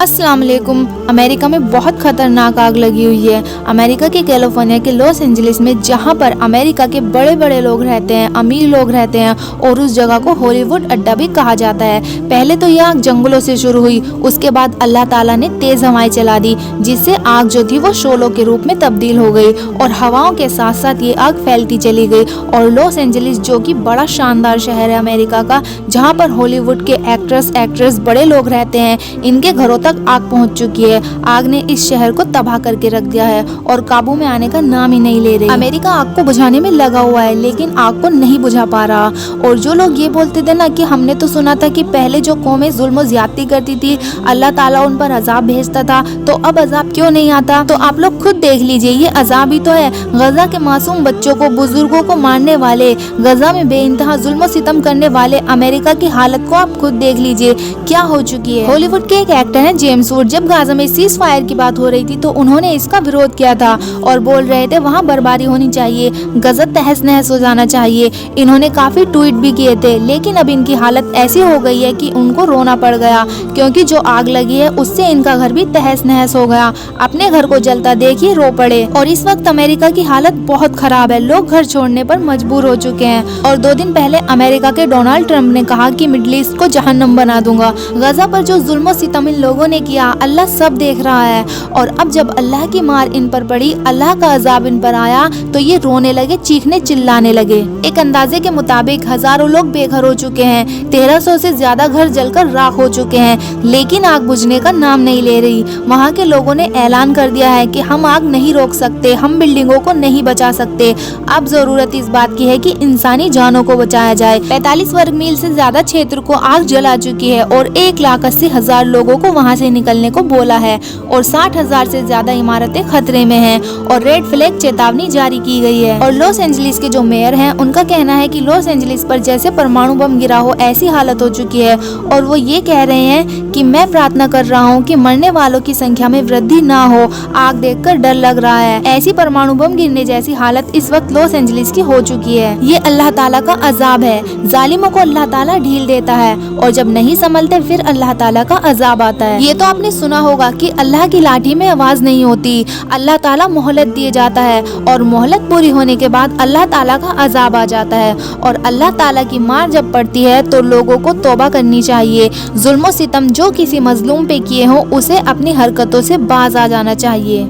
अस्सलाम वालेकुम। अमेरिका में बहुत खतरनाक आग लगी हुई है। अमेरिका के कैलिफोर्निया के लॉस एंजलिस में, जहां पर अमेरिका के बड़े बड़े लोग रहते हैं, अमीर लोग रहते हैं, और उस जगह को हॉलीवुड अड्डा भी कहा जाता है। पहले तो यह आग जंगलों से शुरू हुई, उसके बाद अल्लाह ताला ने तेज हवाएं चला दी, जिससे आग जो थी वो शोलों के रूप में तब्दील हो गई और हवाओं के साथ साथ ये आग फैलती चली गई। और लॉस एंजलिस जो कि बड़ा शानदार शहर है अमेरिका का, जहाँ पर हॉलीवुड के एक्ट्रेस बड़े लोग रहते हैं, इनके घरों तक आग पहुंच चुकी है। आग ने इस शहर को तबाह करके रख दिया है और काबू में आने का नाम ही नहीं ले रही। अमेरिका आग को बुझाने में लगा हुआ है, लेकिन आग को नहीं बुझा पा रहा। और जो लोग ये बोलते थे ना कि हमने तो सुना था कि पहले जो कौमें जुल्म और ज्यादती करती थी अल्लाह ताला उन पर अजाब भेजता था, तो अब अजाब क्यों नहीं आता? तो आप लोग खुद देख लीजिए, ये अजाब ही तो है। गजा के मासूम बच्चों को, बुजुर्गों को मारने वाले, गजा में बेइंतहा जुल्म सितम करने वाले अमेरिका की हालत को आप खुद देख लीजिए क्या हो चुकी है। हॉलीवुड के एक एक्टर है जेम्स वुड, जब गाजा में सीज फायर की बात हो रही थी तो उन्होंने इसका विरोध किया था और बोल रहे थे वहाँ बर्बादी होनी चाहिए, गजा तहस नहस हो जाना चाहिए। इन्होंने काफी ट्वीट भी किए थे, लेकिन अब इनकी हालत ऐसी हो गई है कि उनको रोना पड़ गया, क्योंकि जो आग लगी है उससे इनका घर भी तहस नहस हो गया। अपने घर को जलता देखिए रो पड़े। और इस वक्त अमेरिका की हालत बहुत खराब है, लोग घर छोड़ने पर मजबूर हो चुके हैं। और 2 दिन पहले अमेरिका के डोनाल्ड ट्रंप ने कहा कि मिडिल ईस्ट को जहन्नम बना दूंगा। गजा पर जो जुल्म सितम इन लोगों ने किया अल्लाह सब देख रहा है। और अब जब अल्लाह की मार इन पर पड़ी, अल्लाह का अजाब इन पर आया, तो ये रोने लगे, चीखने चिल्लाने लगे। एक अंदाजे के मुताबिक हजारों लोग बेघर हो चुके हैं, 1300 से ज्यादा घर जलकर राख हो चुके हैं, लेकिन आग बुझने का नाम नहीं ले रही। वहाँ के लोगों ने ऐलान कर दिया है कि हम आग नहीं रोक सकते, हम बिल्डिंगों को नहीं बचा सकते। अब जरूरत इस बात की है कि इंसानी जानों को बचाया जाए। 45 वर्ग मील से ज्यादा क्षेत्र को आग जला चुकी है और 1,80,000 लोगों को वहाँ से निकलने को बोला है और 60,000 से ज्यादा इमारतें खतरे में हैं और रेड फ्लैग चेतावनी जारी की गई है। और लॉस एंजलिस के जो मेयर हैं, उनका कहना है कि लॉस एंजलिस पर जैसे परमाणु बम गिरा हो ऐसी हालत हो चुकी है। और वो ये कह रहे हैं कि मैं प्रार्थना कर रहा हूँ कि मरने वालों की संख्या में वृद्धि ना हो, आग देखकर डर लग रहा है। ऐसी परमाणु बम गिरने जैसी हालत इस वक्त लॉस एंजलिस की हो चुकी है। ये अल्लाह ताला का अजाब है, जालिमों को अल्लाह ताला ढील देता है और जब नहीं संभलते फिर अल्लाह ताला का अजाब आता है। ये तो आपने सुना होगा कि अल्लाह की लाठी में आवाज नहीं होती, अल्लाह ताला मोहलत दिए जाता है और मोहलत पूरी होने के बाद अल्लाह ताला का अजाब आ जाता है। और अल्लाह ताला की मार जब पड़ती है तो लोगों को तौबा करनी चाहिए। जुल्म सितम जो किसी मजलूम पे किए हो उसे अपनी हरकतों से बाज आ जाना चाहिए।